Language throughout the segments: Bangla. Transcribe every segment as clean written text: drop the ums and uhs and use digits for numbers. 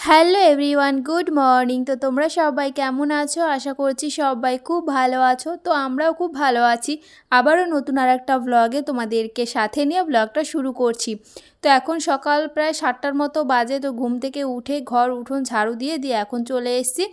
Hello everyone, good morning. তো তোমরা সবাই কেমন আছো? আশা করছি সবাই খুব ভালো আছো। তো আমরাও খুব ভালো আছি। আবারও নতুন আর একটা ব্লগে তোমাদেরকে সাথে নিয়ে ব্লগটা শুরু করছি। তো এখন সকাল প্রায় 7টার মতো বাজে। তো ঘুম থেকে উঠে ঘর উঠোন ঝাড়ু দিয়ে এখন চলে এসেছি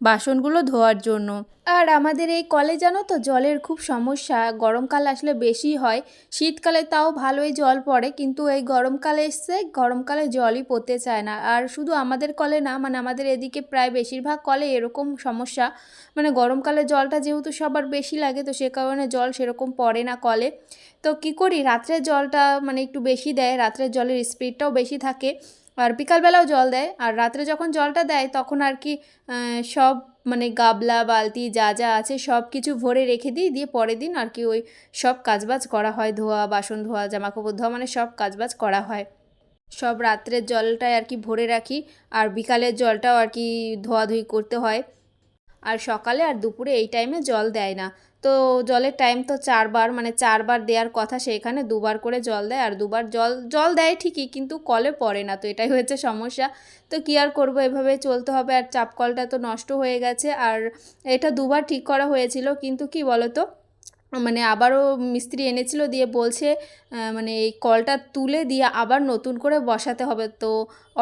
বাসনগুলো ধোয়ার জন্য। আর আমাদের এই কলে জানো তো জলের খুব সমস্যা। গরমকাল আসলে বেশি হয়, শীতকালে তাও ভালোই জল পড়ে, কিন্তু এই গরমকালে এসছে, গরমকালে জলই পড়তে চায় না। আর শুধু আমাদের কলে না, মানে আমাদের এদিকে প্রায় বেশিরভাগ কলে এরকম সমস্যা। মানে গরমকালে জলটা যেহেতু সবার বেশি লাগে, তো সে কারণে জল সেরকম পড়ে না কলে। তো কি করি, রাত্রের জলটা মানে একটু বেশি দেয়, রাত্রের জলের স্পিডটাও বেশি থাকে। আর বিকালবেলাও জল দেয়। আর রাত্রে যখন জলটা দেয় তখন আর কি সব মানে গাবলা বালতি যা যা আছে সব কিছু ভরে রেখে দিই, দিয়ে পরের দিন আর কি ওই সব কাজবাজ করা হয়, ধোয়া, বাসন ধোয়া, জামাকাপড় ধোয়া, মানে সব কাজবাজ করা হয়। সব রাত্রের জলটাই আর কি ভরে রাখি, আর বিকালের জলটাও আর কি ধোয়াধুয়ি করতে হয়। আর সকালে আর দুপুরে এই টাইমে জল দেয় না। তো জলের টাইম তো 4বার, মানে 4বার দেওয়ার কথা, সেখানে 2বার করে জল দেয়। আর দুবার জল জল দেয় ঠিকই, কিন্তু কলে পড়ে না। তো এটাই হয়েছে সমস্যা। তো কী আর করবো, এভাবে চলতে হবে। আর চাপ কলটা তো নষ্ট হয়ে গেছে, আর এটা 2বার ঠিক করা হয়েছিল, কিন্তু কি বলো তো, মানে আবারও মিস্ত্রি এনেছিল, দিয়ে বলছে মানে এই কলটা তুলে দিয়ে আবার নতুন করে বসাতে হবে, তো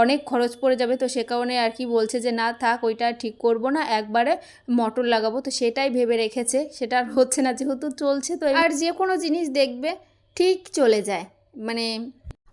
অনেক খরচ পড়ে যাবে। তো সে কারণে আর কি বলছে যে না থাক, ওইটা ঠিক করব না, একবারে মোটর লাগাবো। তো সেটাই ভেবে রেখেছে, সেটা আর হচ্ছে না যেহেতু চলছে। তো আর যে কোনো জিনিস দেখবে ঠিক চলে যায়। মানে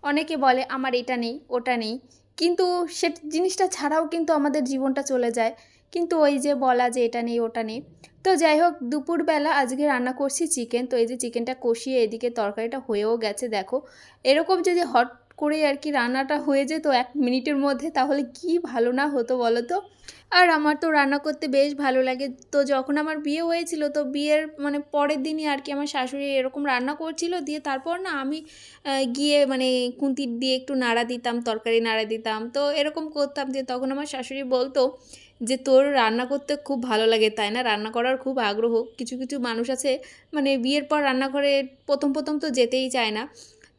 অনেকে বলে আমার এটা নেই ওটা নেই, কিন্তু সে জিনিসটা ছাড়াও কিন্তু আমাদের জীবনটা চলে যায়। কিন্তু ওই যে বলা যে এটা নেই ওটা নেই। তো যাই হোক, দুপুরবেলা আজকে রান্না করছি চিকেন। তো এই যে চিকেনটা কষিয়ে এদিকে তরকারিটা হয়েও গেছে দেখো। এরকম যদি হট করে আর কি রান্নাটা হয়ে যেত 1 মিনিটের মধ্যে, তাহলে কি ভালো না হতো বলো তো। আর আমার তো রান্না করতে বেশ ভালো লাগে। তো যখন আমার বিয়ে হয়েছিল, তো বিয়ের মানে পরের দিনই আর কি আমার শাশুড়ি এরকম রান্না করছিল, দিয়ে তারপর না আমি গিয়ে মানে খুন্তি দিয়ে একটু নাড়া দিতাম, তরকারি নাড়া দিতাম, তো এরকম করতাম। দিয়ে তখন আমার শাশুড়ি বলতো যে তোর রান্না করতে খুব ভালো লাগে তাই না, রান্না করার খুব আগ্রহ। কিছু কিছু মানুষ আছে মানে বিয়ের পর রান্নাঘরে প্রথম প্রথম তো যেতেই চায় না।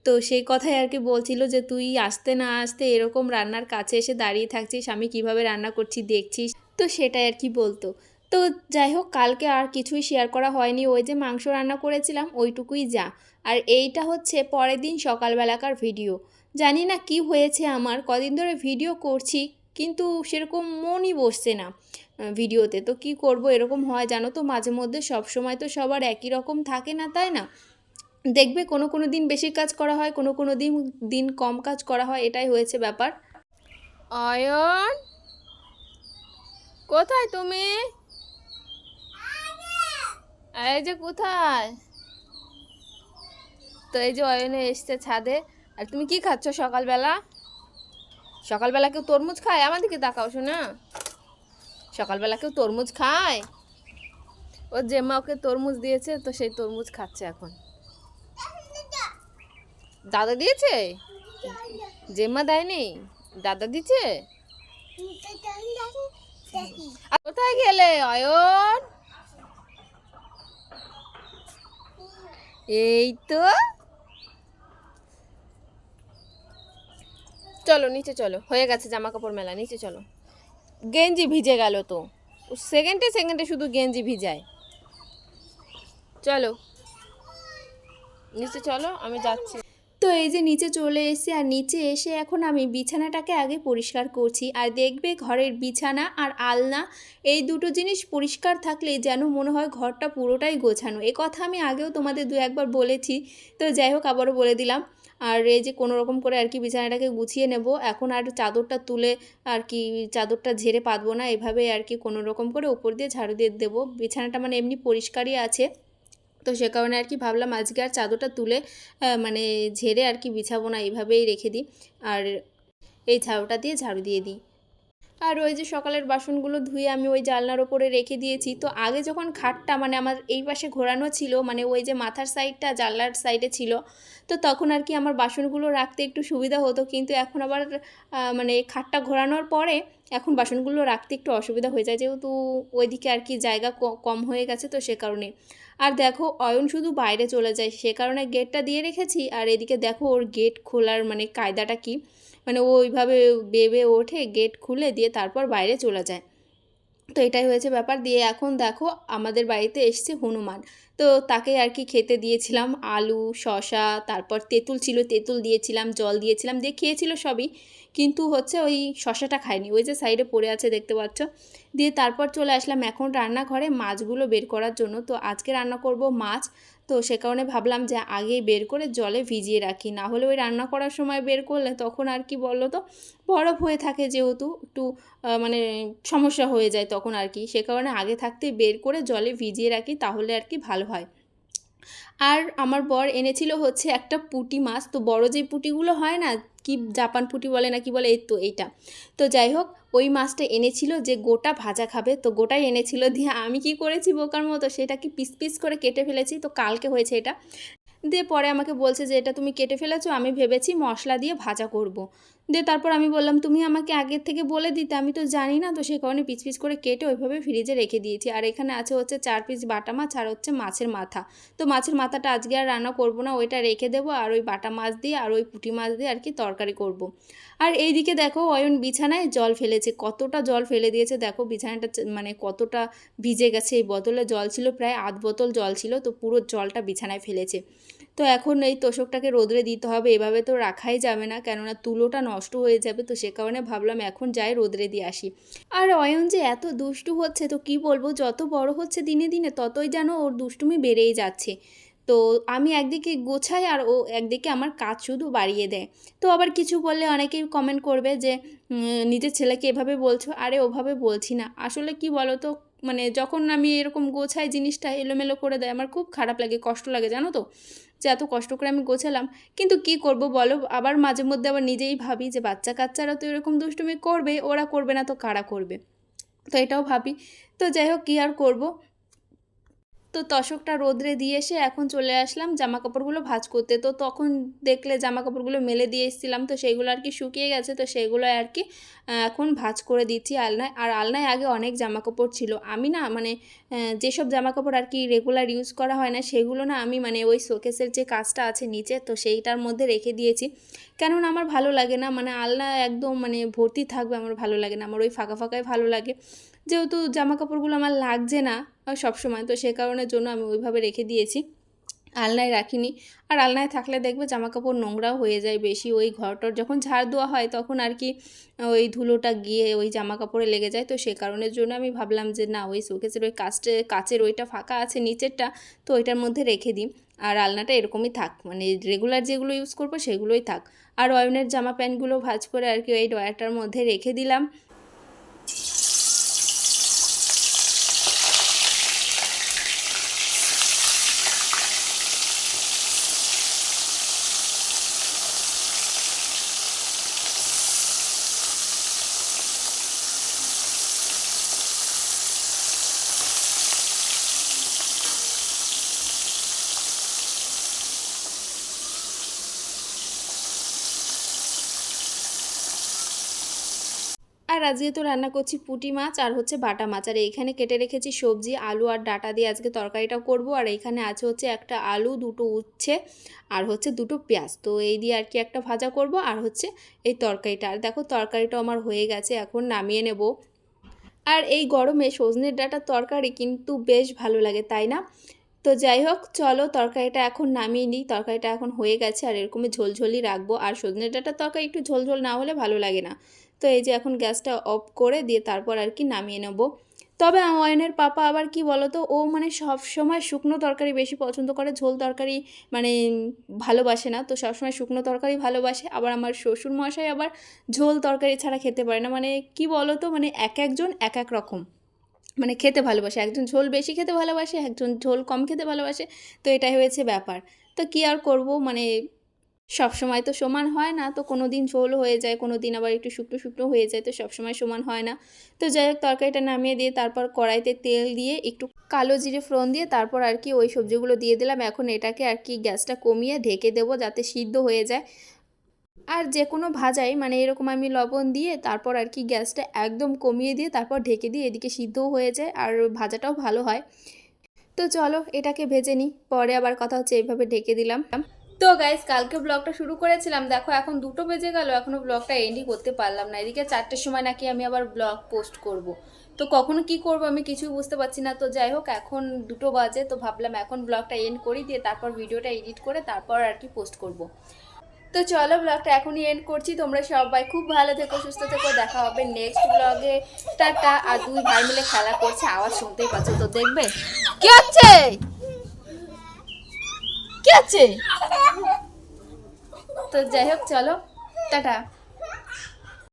তো সেই কথাই আর কি বলছিল যে তুই আসতে না আসতে এরকম রান্নার কাছে এসে দাঁড়িয়ে থাকছিস, আমি কিভাবে রান্না করছি দেখছিস। তো সেটাই আর কি বলতো। তো যাই হোক, কালকে আর কিছুই শেয়ার করা হয়নি, ওই যে মাংস রান্না করেছিলাম ওইটুকুই যা। আর এইটা হচ্ছে পরের দিন সকালবেলাকার ভিডিও। জানি না কি হয়েছে, আমার কদিন ধরে ভিডিও করছি কিন্তু সেরকম মনই বসছে না ভিডিওতে। তো কি করব, এরকম হয় জানো তো মাঝে মধ্যে, সব সময় তো সবার একই রকম থাকে না তাই না। দেখবে কোনো কোনো দিন বেশি কাজ করা হয়, কোনো কোনো দিন দিন কম কাজ করা হয়, এটাই হয়েছে ব্যাপার। অয়ন, কোথায় তুমি? এই যে কোথায়? তো এই যে অয়নে এসছে ছাদে। আর তুমি কি খাচ্ছ সকালবেলা? সকালবেলা কেউ তরমুজ খায়? আমার দিকে তাকাও শোনা। সকালবেলা কেউ তরমুজ খায়? ওর জেম্মা ওকে তরমুজ দিয়েছে, তো সেই তরমুজ খাচ্ছে এখন। দাদা দিয়েছে? জেম্মা দেয়নি, দাদা দিচ্ছে। আর কোথায় গেলে অয়ন? এই তো, চলো নিচে চলো, হয়ে গেছে জামা কাপড় মেলা, নিচে চলো। গেঞ্জি ভিজে গেল তো, সেকেন্ডে সেকেন্ডে শুধু গেঞ্জি ভিজায়। চলো নিচে চলো, আমি যাচ্ছি। তো এই যে নিচে চলে এসেছি, আর নিচে এসে এখন আমি বিছানাটাকে আগে পরিষ্কার করছি। আর দেখবে ঘরের বিছানা আর আলনা, এই দুটো জিনিস পরিষ্কার থাকলে যেন মনে হয় ঘরটা পুরোটাই গোছানো। এ কথা আমি আগেও তোমাদের 2-1বার বলেছি, তো যাই হোক আবারও বলে দিলাম। আর এই যে কোনো রকম করে আর কি বিছানাটাকে গুছিয়ে নেব এখন। আর চাদরটা তুলে আর কি চাদরটা ঝেড়ে পাতবো না, এভাবে আর কি কোনো রকম করে উপর দিয়ে ঝাড়ু দিয়ে দেবো। বিছানাটা মানে এমনি পরিষ্কারই আছে, তো সে কারণে আর কি ভাবলাম আজকে আর চাদরটা তুলে মানে ঝেড়ে আর কি বিছাবো না, এইভাবেই রেখে দিই। আর এই ঝাড়ুটা দিয়ে ঝাড়ু দিয়ে দিই। আর ওই যে সকালের বাসনগুলো ধুয়ে আমি ওই জানলার ওপরে রেখে দিয়েছি। তো আগে যখন খাটটা মানে আমার এই পাশে ঘোরানো ছিল, মানে ওই যে মাথার সাইডটা জানলার সাইডে ছিল, তো তখন আর কি আমার বাসনগুলো রাখতে একটু সুবিধা হতো। কিন্তু এখন আবার মানে খাটটা ঘোরানোর পরে এখন বাসনগুলো রাখতে একটু অসুবিধা হয়ে যায়, যেহেতু ওইদিকে আর কি জায়গা কম হয়ে গেছে, তো সে কারণে। আর দেখো অয়ন শুধু বাইরে চলে যায়, সে কারণে গেটটা দিয়ে রেখেছি। আর এদিকে দেখো ওর গেট খোলার মানে কায়দাটা কি, মানে ও ওইভাবে বেবে ওঠে, গেট খুলে দিয়ে তারপর বাইরে চলে যায়। তো এটাই হয়েছে ব্যাপার। দিয়ে এখন দেখো আমাদের বাড়িতে এসছে হনুমান। তো তাকে আর কি খেতে দিয়েছিলাম আলু, শসা, তারপর তেঁতুল ছিল, তেঁতুল দিয়েছিলাম, জল দিয়েছিলাম, দিয়ে খেয়েছিল সবই। কিন্তু হচ্ছে ওই শসাটা খায়নি, ওই যে সাইডে পড়ে আছে দেখতে পাচ্ছ। দিয়ে তারপর চলে আসলাম এখন রান্নাঘরে মাছগুলো বের করার জন্য। তো আজকে রান্না করব মাছ। তো সে কারণে ভাবলাম যে আগেই বের করে জলে ভিজিয়ে রাখি, না হলে ওই রান্না করার সময় বের করলে তখন আর কি বলো তো, বরফ হয়ে থাকে যেহেতু একটু মানে সমস্যা হয়ে যায় তখন আর কি। সে কারণে আগে থাকতেই বের করে জলে ভিজিয়ে রাখি, তাহলে আর কি ভালো হয়। আর আমার বর এনেছিল হচ্ছে একটা পুঁটি মাছ। তো বড় যে পুঁটিগুলো হয় না, কি জাপান পুঁটি বলে না কি বলে, এই তো এইটা। তো যাই হোক, ওই মাছটা এনেছিল যে গোটা ভাজা খাবে, তো গোটাই এনেছিল। দিয়ে আমি কি করেছি বোকার মতো, সেটাকে পিস পিস করে কেটে ফেলেছি। তো কালকে হয়েছে এটা। দিয়ে পরে আমাকে বলছে যে এটা তুমি কেটে ফেলেছো, আমি ভেবেছি মশলা দিয়ে ভাজা করব। দিয়ে তারপর আমি বললাম তুমি আমাকে আগের থেকে বলে দিতে, আমি তো জানি না। তো সেই কারণে পিস পিস করে কেটে ওইভাবে ফ্রিজে রেখে দিয়েছি। আর এখানে আছে হচ্ছে 4 পিস বাটা মাছ আর হচ্ছে মাছের মাথা। তো মাছের মাথাটা আজকে আর রান্না করব না, ওইটা রেখে দেবো। আর ওই বাটা মাছ দিয়ে আর ওই পুঁটি মাছ দিয়ে আর কি তরকারি করব। আর এইদিকে দেখো অয়ন বিছানায় জল ফেলেছে, কতটা জল ফেলে দিয়েছে দেখো। বিছানাটা মানে কতটা ভিজে গেছে। এই বোতলে জল ছিল প্রায় আধ বোতল জল ছিল, তো পুরো জলটা বিছানায় ফেলেছে। তো এখন এই তোশকটাকে রোদরে দিতে হবে, এভাবে তো রাখাই যাবে না, কেননা তুলোটা নষ্ট হয়ে যাবে। তো সে কারণে ভাবলাম এখন যাই রোদরে দিয়ে আসি। আর অয়ন যে এত দুষ্টু হচ্ছে তো কি বলবো, যত বড় হচ্ছে দিনে দিনে ততই যেন ওর দুষ্টুমি বেড়েই যাচ্ছে। তো আমি একদিকে গোছাই আর ও একদিকে আমার কাজ শুধু বাড়িয়ে দেয়। তো আবার কিছু বললে অনেকেই কমেন্ট করবে যে নিজের ছেলেকে এভাবে বলছো। আরে ওভাবে বলছি না, আসলে কি বলো তো, মানে যখন আমি এরকম গোছাই জিনিসটা এলোমেলো করে দেয়, আমার খুব খারাপ লাগে, কষ্ট লাগে জানো তো, যে এত কষ্ট করে আমি গোছালাম। কিন্তু কি করব বলো, আবার মাঝে মধ্যে আবার নিজেই ভাবি যে বাচ্চা কাচ্চারা তো এরকম দুষ্টুমি করবে, ওরা করবে না তো কারা করবে। তো এটাও ভাবি। তো যাই হোক, কী আর করব। তো তশকটা রোদ্রে দিয়ে এসে এখন চলে আসলাম জামা কাপড়গুলো ভাঁজ করতে। তো তখন দেখলে জামা কাপড়গুলো মেলে দিয়ে এসেছিলাম, তো সেইগুলো আর কি শুকিয়ে গেছে। তো সেগুলো আর কি এখন ভাঁজ করে দিচ্ছি আলনায়। আর আলনায় আগে অনেক জামা কাপড় ছিল, আমি না মানে যেসব জামা কাপড় আর কি রেগুলার ইউজ করা হয় না, সেগুলো না আমি মানে ওই শোকেসের যে কাজটা আছে নিচে, তো সেইটার মধ্যে রেখে দিয়েছি। কেননা আমার ভালো লাগে না, মানে আলনা একদম মানে ভর্তি থাকবে, আমার ভালো লাগে না, আমার ওই ফাঁকা ফাঁকায় ভালো লাগে। যেহেতু জামা কাপড়গুলো আমার লাগছে না সবসময়, তো সে কারণের জন্য আমি ওইভাবে রেখে দিয়েছি, আলনায় রাখিনি। আর আলনায় থাকলে দেখবে জামা কাপড় নোংরাও হয়ে যায় বেশি, ওই ঘরটর যখন ঝাড় দেওয়া হয় তখন আর কি ওই ধুলোটা গিয়ে ওই জামা কাপড়ে লেগে যায়। তো সে কারণের জন্য আমি ভাবলাম যে না, ওই শোকেসের ওই কাচের ওইটা ফাঁকা আছে নিচেরটা, তো ওইটার মধ্যে রেখে দিই। আর আলনাটা এরকমই থাক, মানে রেগুলার যেগুলো ইউজ করবো সেগুলোই থাক। আর অয়নের জামা প্যান্টগুলো ভাঁজ করে আর কি ওই ড্রয়ারটার মধ্যে রেখে দিলাম। আর আজকে তো রান্না করছি পুঁটি মাছ আর হচ্ছে বাটা মাছ। আর এইখানে কেটে রেখেছি সবজি, আলু আর ডাঁটা দিয়ে আজকে তরকারিটা করব। আর এইখানে আছে হচ্ছে একটা আলু, দুটো উচ্ছে আর হচ্ছে দুটো পেঁয়াজ। তো এই দিয়ে আর কি একটা ভাজা করব, আর হচ্ছে এই তরকারিটা। আর দেখো তরকারিটা আমার হয়ে গেছে, এখন নামিয়ে নেব। আর এই গরমে সজনের ডাঁটার তরকারি কিন্তু বেশ ভালো লাগে, তাই না? তো যাই হোক, চলো তরকারিটা এখন নামিয়ে নিই। তরকারিটা এখন হয়ে গেছে, আর এরকমই ঝোলঝোলই রাখবো। আর সজনে ডাঁটার তরকারি একটু ঝোলঝোল না হলে ভালো লাগে না। তো এই যে এখন গ্যাসটা অফ করে দিয়ে তারপর আর কি নামিয়ে নেব। তবে অয়নের পাপা আবার কি বলো তো, ও মানে সব সময় শুকনো তরকারি বেশি পছন্দ করে, ঝোল তরকারি মানে ভালোবাসে না। তো সবসময় শুকনো তরকারি ভালোবাসে। আবার আমার শ্বশুর মশাই আবার ঝোল তরকারি ছাড়া খেতে পারে না। মানে কি বলো তো, মানে এক একজন এক এক রকম মানে খেতে ভালোবাসে, একজন ঝোল বেশি খেতে ভালোবাসে, একজন ঝোল কম খেতে ভালোবাসে। তো এটাই হয়েছে ব্যাপার। তো কী আর করব, মানে সব সময় তো সমান হয় না। তো কোনো দিন ঝোল হয়ে যায়, কোনো দিন আবার একটু শুকনো শুকনো হয়ে যায়, তো সব সময় সমান হয় না। তো যাই হোক, তরকারিটা নামিয়ে দিয়ে তারপর কড়াইতে তেল দিয়ে একটু কালো জিরে ফোড়ন দিয়ে তারপর আর কি ওই সবজিগুলো দিয়ে দিলাম। এখন এটাকে আর কি গ্যাসটা কমিয়ে ঢেকে দেবো যাতে সিদ্ধ হয়ে যায়। আর যে কোনো ভাজাই মানে এরকম আমি লবণ দিয়ে তারপর আর কি গ্যাসটা একদম কমিয়ে দিয়ে তারপর ঢেকে দিয়ে এদিকে সিদ্ধও হয়ে যায় আর ভাজাটাও ভালো হয়। তো চলো এটাকে ভেজে নিই, পরে আবার কথা হচ্ছে। এইভাবে ঢেকে দিলাম। তো গাইস কালকে ব্লগটা শুরু করেছিলাম, দেখো এখন 2টো বেজে গেল, এখনো ব্লগটা এন্ডই করতে পারলাম না। এদিকে 4টের সময় নাকি আমি আবার ব্লগ পোস্ট করব। তো কখনো কি করব আমি কিছুই বুঝতে পারছি না। তো যাই হোক এখন 2টো বাজে, তো ভাবলাম এখন ব্লগটা এন্ড করি, দিয়ে তারপর ভিডিওটা এডিট করে তারপর আর কি পোস্ট করব। তো চলো ব্লগটা এখনই এন্ড করছি। তোমরা সবাই খুব ভালো থেকো, সুস্থ থেকো, দেখা হবে নেক্সট ব্লগে। টাটা। আর 2 ভাই মিলে খেলা করছে, আওয়াজ শুনতেই পাচ্ছ তো, দেখবে কি হচ্ছে কি হচ্ছে। তো যাই হোক চলো টাটা।